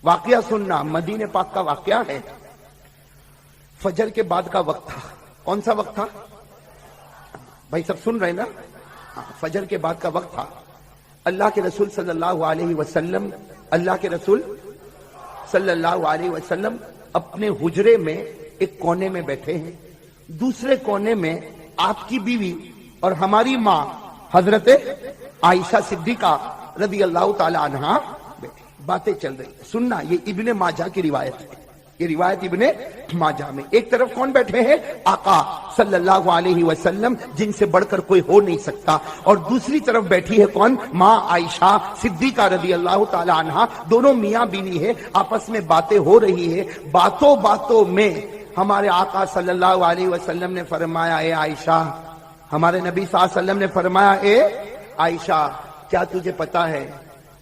واقعہ سننا، مدینے پاک کا واقعہ ہے. فجر کے بعد کا وقت تھا. کون سا وقت تھا بھائی؟ سب سن رہے نا؟ فجر کے بعد کا وقت تھا. اللہ کے رسول صلی اللہ علیہ وسلم اپنے حجرے میں ایک کونے میں بیٹھے ہیں. دوسرے کونے میں آپ کی بیوی اور ہماری ماں حضرت عائشہ صدیقہ رضی اللہ تعالی عنہا باتیں چل رہی. سننا، یہ ابن ماجہ کی روایت ہے. یہ روایت ابن ماجہ میں ایک طرف کون بیٹھے ہیں؟ آقا صلی اللہ علیہ وسلم، جن سے بڑھ کر کوئی ہو نہیں سکتا، اور دوسری طرف بیٹھی ہے کون؟ ماں عائشہ صدیقہ رضی اللہ تعالی عنہا. دونوں میاں بیوی ہے، آپس میں باتیں ہو رہی ہے. باتوں میں ہمارے آقا صلی اللہ علیہ وسلم نے فرمایا، اے عائشہ، ہمارے نبی صلی اللہ علیہ وسلم نے فرمایا، اے عائشہ، کیا تجھے پتا ہے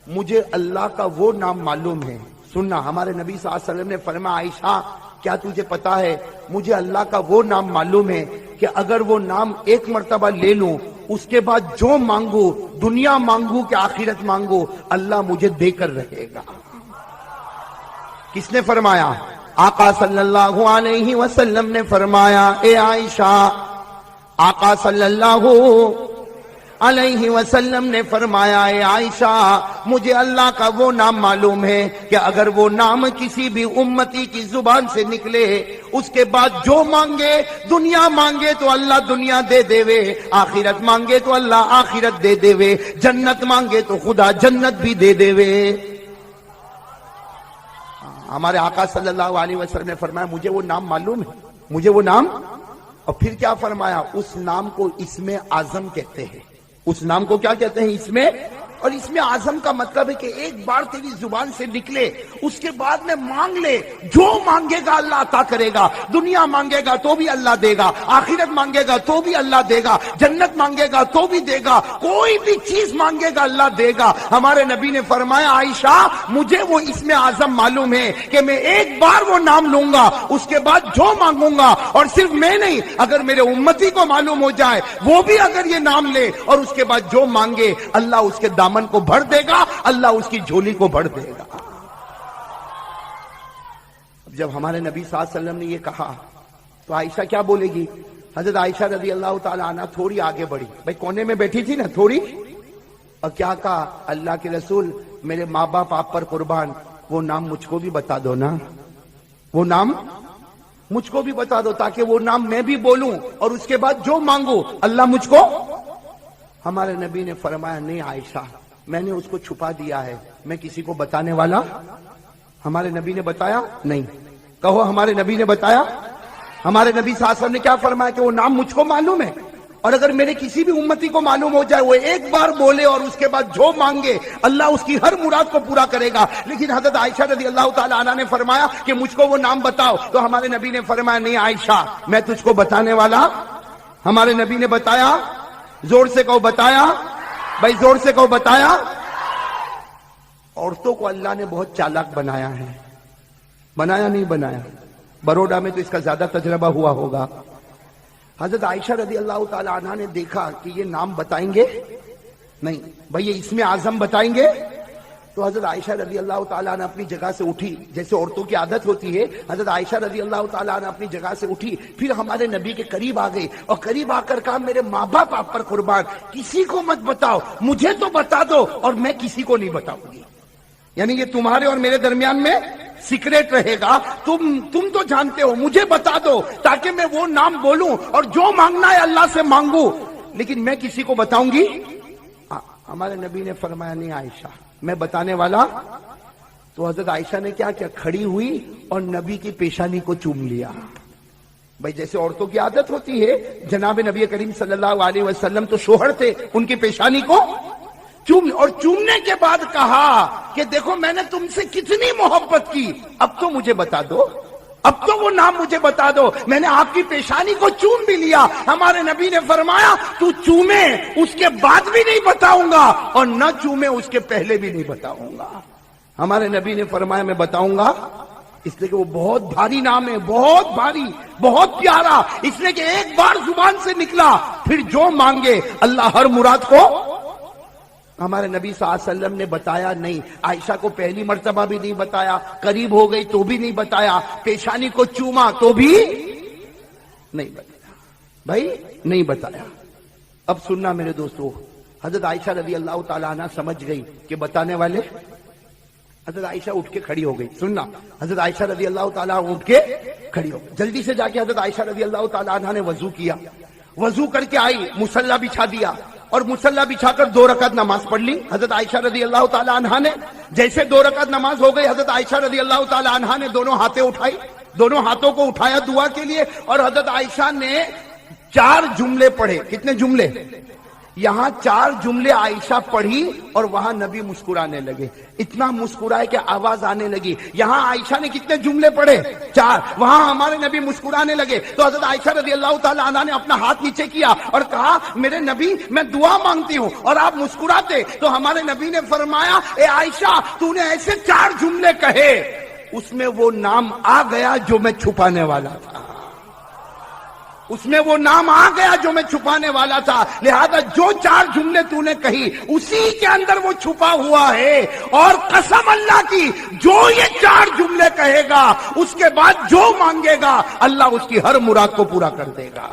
مجھے اللہ کا وہ نام معلوم ہے؟ سننا، ہمارے نبی صلی اللہ علیہ وسلم نے فرمایا، عائشہ کیا تجھے پتا ہے مجھے اللہ کا وہ نام معلوم ہے کہ اگر وہ نام ایک مرتبہ لے لوں، اس کے بعد جو مانگو، دنیا مانگو کہ آخرت مانگو، اللہ مجھے دے کر رہے گا. کس نے فرمایا؟ آقا صلی اللہ علیہ وسلم نے فرمایا، اے عائشہ، آقا صلی اللہ علیہ وسلم نے فرمایا، اے عائشہ، مجھے اللہ کا وہ نام معلوم ہے کہ اگر وہ نام کسی بھی امتی کی زبان سے نکلے، اس کے بعد جو مانگے، دنیا مانگے تو اللہ دنیا دے دے وے، آخرت مانگے تو اللہ آخرت دے دے وے، جنت مانگے تو خدا جنت بھی دے دے وے. ہمارے آقا صلی اللہ علیہ وسلم نے فرمایا، مجھے وہ نام معلوم ہے، مجھے وہ نام. اور پھر کیا فرمایا؟ اس نام کو اسم اعظم کہتے ہیں. اس نام کو کیا کہتے ہیں؟ اسم. اور اسم اعظم کا مطلب ہے کہ ایک بار تیری زبان سے نکلے، اس کے بعد میں مانگ لے، جو مانگے گا اللہ عطا کرے گا. دنیا مانگے گا تو بھی اللہ دے گا، آخرت مانگے گا تو بھی اللہ دے گا، جنت مانگے گا تو بھی دے گا، کوئی بھی چیز مانگے گا اللہ دے گا. ہمارے نبی نے فرمایا، عائشہ، مجھے وہ اسم اعظم معلوم ہے کہ میں ایک بار وہ نام لوں گا، اس کے بعد جو مانگوں گا، اور صرف میں نہیں، اگر میرے امتی کو معلوم ہو جائے، وہ بھی اگر یہ نام لے اور اس کے بعد جو مانگے، اللہ اس کے دامن کو بھر دے گا، اللہ اس کی جھولی کو بھر دے گا. جب ہمارے نبی صلی اللہ علیہ وسلم نے یہ کہا تو عائشہ کیا بولے گی؟ حضرت عائشہ رضی اللہ تعالی عنہ تھوڑی آگے بڑھی. بھائی کونے میں بیٹھی تھی نا تھوڑی، اور کیا کہا؟ اللہ کے رسول، میرے ماں باپ آپ پر قربان، وہ نام مجھ کو بھی بتا دو نا، وہ نام مجھ کو بھی بتا دو، تاکہ وہ نام میں بھی بولوں اور اس کے بعد جو مانگو اللہ مجھ کو. ہمارے نبی نے فرمایا، نہیں عائشہ، میں نے اس کو چھپا دیا ہے، میں کسی کو بتانے والا. ہمارے نبی نے بتایا نہیں. کہو، ہمارے نبی نے بتایا. ہمارے نبی صلی اللہ علیہ وسلم نے کیا فرمایا؟ کہ وہ نام مجھ کو معلوم ہے، اور اگر میرے کسی بھی امتی کو معلوم ہو جائے، وہ ایک بار بولے اور اس کے بعد جو مانگے اللہ اس کی ہر مراد کو پورا کرے گا. لیکن حضرت عائشہ رضی اللہ تعالی عنہ نے فرمایا کہ مجھ کو وہ نام بتاؤ. تو ہمارے نبی نے فرمایا، نہیں عائشہ، میں تجھ کو بتانے والا. ہمارے نبی نے بتایا. زور سے کہو بتایا. بھائی زور سے کہو بتایا. عورتوں کو اللہ نے بہت چالاک بنایا ہے. بنایا نہیں بنایا؟ بروڈا میں تو اس کا زیادہ تجربہ ہوا ہوگا. حضرت عائشہ رضی اللہ تعالی عنہ نے دیکھا کہ یہ نام بتائیں گے نہیں، بھئی یہ اسم اعظم بتائیں گے. تو حضرت عائشہ رضی اللہ تعالیٰ عنہ اپنی جگہ سے اٹھی، جیسے عورتوں کی عادت ہوتی ہے. حضرت عائشہ رضی اللہ تعالیٰ عنہ اپنی جگہ سے اٹھی، پھر ہمارے نبی کے قریب آ گئی اور قریب آ کر کہا، میرے ماں باپ آپ پر قربان، کسی کو مت بتاؤ، مجھے تو بتا دو اور میں کسی کو نہیں بتاؤں گی. یعنی یہ تمہارے اور میرے درمیان میں سیکریٹ رہے گا. تم تو جانتے ہو، مجھے بتا دو تاکہ میں وہ نام بولوں اور جو مانگنا ہے اللہ سے مانگوں، لیکن میں کسی کو بتاؤں گی. ہمارے نبی نے فرمایا، نہیں عائشہ، میں بتانے والا. تو حضرت عائشہ نے کیا کیا؟ کھڑی ہوئی اور نبی کی پیشانی کو چوم لیا. بھائی جیسے عورتوں کی عادت ہوتی ہے، جناب نبی کریم صلی اللہ علیہ وسلم تو شوہر تھے، ان کی پیشانی کو چوم. اور چومنے کے بعد کہا کہ دیکھو میں نے تم سے کتنی محبت کی، اب تو مجھے بتا دو، اب تو وہ نام مجھے بتا دو، میں نے آپ کی پیشانی کو چوم بھی لیا. ہمارے نبی نے فرمایا، تو چومے اس کے بعد بھی نہیں بتاؤں گا اور نہ چومے اس کے پہلے بھی نہیں بتاؤں گا. ہمارے نبی نے فرمایا، میں بتاؤں گا، اس لیے کہ وہ بہت بھاری نام ہے، بہت بھاری، بہت پیارا، اس لیے کہ ایک بار زبان سے نکلا، پھر جو مانگے اللہ ہر مراد کو. ہمارے نبی صلی اللہ علیہ وسلم نے بتایا نہیں. عائشہ کو پہلی مرتبہ بھی نہیں بتایا, قریب ہو گئی تو بھی نہیں بتایا, پیشانی کو چوما تو بھی نہیں بتایا. بھائی نہیں بتایا. اب سننا میرے دوستو, حضرت عائشہ رضی اللہ تعالیٰ عنہ سمجھ گئی کہ بتانے والے. حضرت عائشہ اٹھ کے کھڑی ہو گئی. سننا, حضرت عائشہ رضی اللہ تعالیٰ اٹھ کے کھڑی ہو گئی. جلدی سے جا کے حضرت عائشہ رضی اللہ تعالیٰ عنہ نے وضو کیا. وضو کر کے آئی, مصلی بچھا دیا اور مصلی بچھا کر 2 رکعت نماز پڑھ لی. حضرت عائشہ رضی اللہ تعالیٰ عنہ نے جیسے 2 رکعت نماز ہو گئی, حضرت عائشہ رضی اللہ تعالیٰ عنہ نے دونوں ہاتھیں اٹھائی, دونوں ہاتھوں کو اٹھایا دعا کے لیے, اور حضرت عائشہ نے 4 جملے پڑھے. کتنے جملے؟ یہاں 4 جملے عائشہ پڑھی اور وہاں نبی مسکرانے لگے. اتنا مسکرائے کہ آواز آنے لگی. یہاں عائشہ نے کتنے جملے پڑھے؟ 4. وہاں ہمارے نبی مسکرانے لگے. تو حضرت عائشہ رضی اللہ تعالیٰ عنہ نے اپنا ہاتھ نیچے کیا اور کہا, میرے نبی میں دعا مانگتی ہوں اور آپ مسکراتے. تو ہمارے نبی نے فرمایا, اے عائشہ تو نے ایسے 4 جملے کہے, اس میں وہ نام آ گیا جو میں چھپانے والا تھا. اس میں وہ نام آ گیا جو میں چھپانے والا تھا. لہذا جو 4 جملے تو نے کہی اسی کے اندر وہ چھپا ہوا ہے. اور قسم اللہ کی, جو یہ 4 جملے کہے گا اس کے بعد جو مانگے گا اللہ اس کی ہر مراد کو پورا کر دے گا.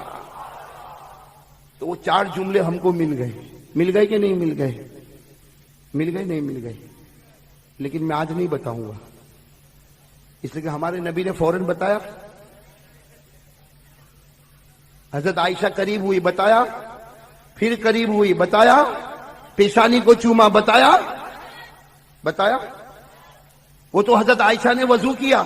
تو وہ 4 جملے ہم کو مل گئے. مل گئے کہ نہیں مل گئے؟ مل گئے نہیں مل گئے. لیکن میں آج نہیں بتاؤں گا, اس لیے کہ ہمارے نبی نے فوراً بتایا. حضرت عائشہ قریب ہوئی, بتایا. پھر قریب ہوئی, بتایا. پیشانی کو چوما, بتایا. بتایا. وہ تو حضرت عائشہ نے وضو کیا,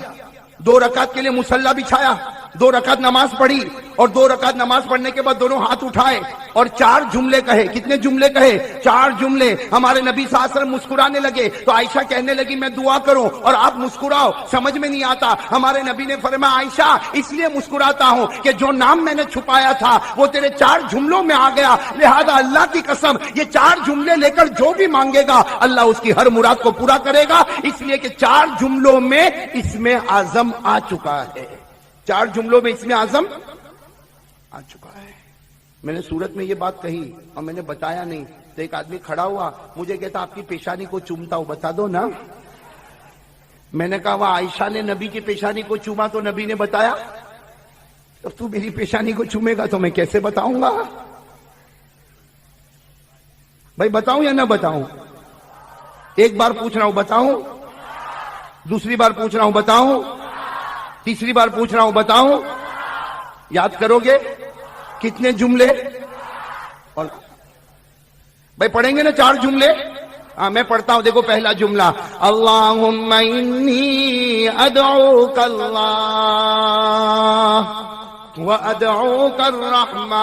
2 رکعت کے لیے مصلی بچھایا, 2 رکعت نماز پڑھی, اور 2 رکعت نماز پڑھنے کے بعد دونوں ہاتھ اٹھائے اور 4 جملے کہے. کتنے جملے کہے؟ 4 جملے. ہمارے نبی صلی اللہ علیہ وسلم مسکرانے لگے. تو عائشہ کہنے لگی میں دعا کروں اور آپ مسکراؤ, سمجھ میں نہیں آتا. ہمارے نبی نے فرمایا, عائشہ اس لیے مسکراتا ہوں کہ جو نام میں نے چھپایا تھا وہ تیرے 4 جملوں میں آ گیا. لہذا اللہ کی قسم یہ 4 جملے لے کر جو بھی مانگے گا اللہ اس کی ہر مراد کو پورا کرے گا. اس لیے کہ 4 جملوں میں اسم اعظم آ چکا ہے. 4 جملوں میں اسم اعظم آ چکا ہے. میں نے صورت میں یہ بات کہی اور میں نے بتایا نہیں. تو ایک آدمی کھڑا ہوا, مجھے کہتا آپ کی پیشانی کو چومتا ہوں, بتا دو نا. میں نے کہا وہ عائشہ نے نبی کی پیشانی کو چوما تو نبی نے بتایا, تو تو میری پیشانی کو چومے گا تو میں کیسے بتاؤں گا؟ بھائی بتاؤں یا نہ بتاؤں؟ ایک بار پوچھ رہا ہوں, بتاؤں. دوسری بار پوچھ رہا ہوں, بتاؤں. تیسری بار پوچھ رہا ہوں, بتاؤں. یاد کرو گے کتنے جملے؟ اور بھائی پڑھیں گے نا 4 جملے. ہاں میں پڑھتا ہوں, دیکھو پہلا جملہ, اللہم انی ادعوک اللہ وادعوک الرحمن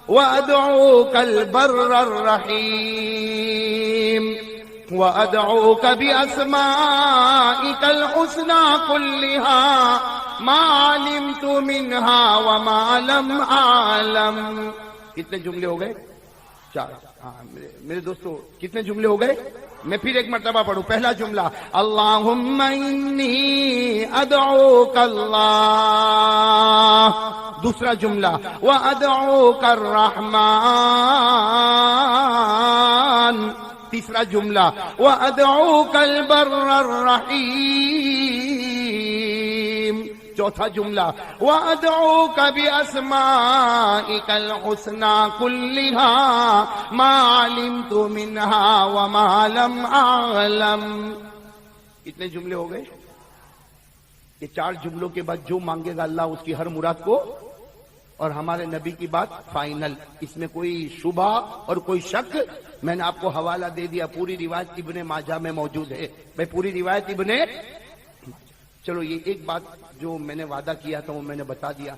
وادعوک البر الرحیم وادعوک باسمائک الحسنى كلها ما علمت منها وما لم اعلم. کتنے جملے ہو گئے؟ 4. ہاں میرے دوستو کتنے جملے ہو گئے؟ میں پھر ایک مرتبہ پڑھوں. پہلا جملہ, اللہم انی ادعوک اللہ. دوسرا جملہ, وادعوک الرحمن. تیسرا جملہ, وادعوک البر الرحیم. چوتھا جملہ, وادعوک باسمائک الحسنى كلها ما علمت منها وما لم اعلم. اتنے جملے ہو گئے. یہ 4 جملوں کے بعد جو مانگے گا اللہ اس کی ہر مراد کو. اور ہمارے نبی کی بات فائنل, اس میں کوئی شبہ اور کوئی شک. میں نے آپ کو حوالہ دے دیا, پوری روایت ابن ماجہ میں موجود ہے. بھائی پوری روایت ابن. چلو یہ ایک بات جو میں نے وعدہ کیا تھا وہ میں نے بتا دیا.